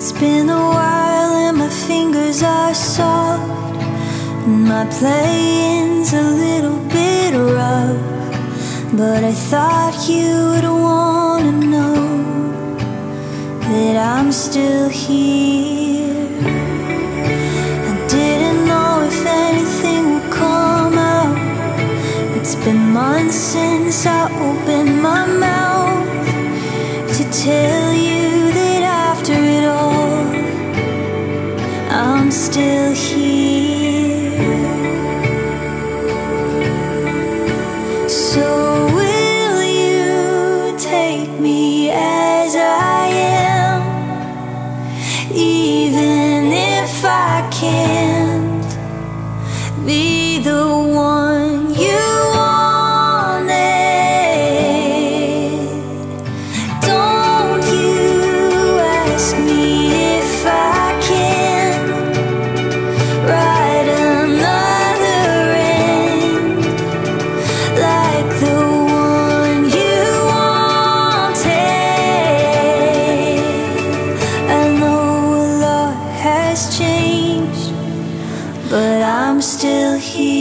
It's been a while and my fingers are soft, and my playing's a little bit rough, but I thought you'd wanna know that I'm still here. I didn't know if anything would come out. It's been months since I opened my mouth to tell you that after it all, I'm still here. So will you take me as I am, even if I can't be the one you wanted? Don't you ask me if I can write another end like the one you wanted. I know a lot has changed, but I'm still here.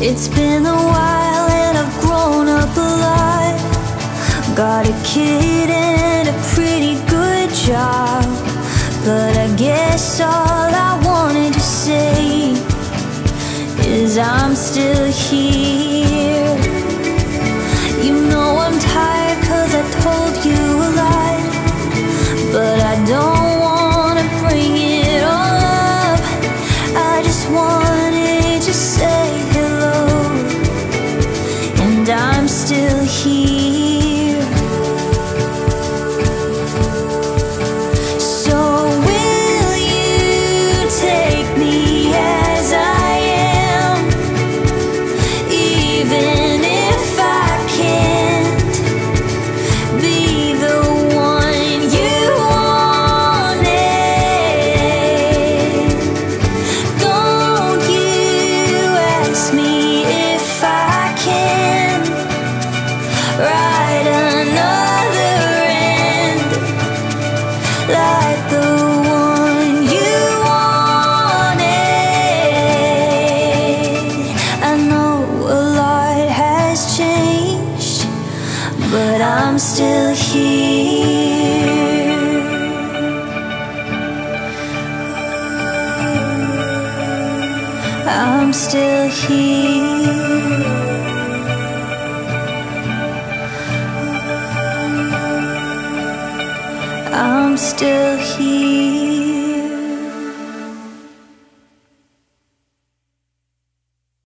It's been a while and I've grown up a lot. Got a kid and a pretty good job, but I guess all I wanted to say is I'm still here. You know I'm tired 'cause I told you a lot, but I don't wanna bring it all up. I just wanted to say hello, and I'm still here. So will you take me as I am, even if I can't be the one you wanted? Don't you ask me if I can write another end like the one you wanted. I know a lot has changed, but I'm still here. I'm still here. I'm still here.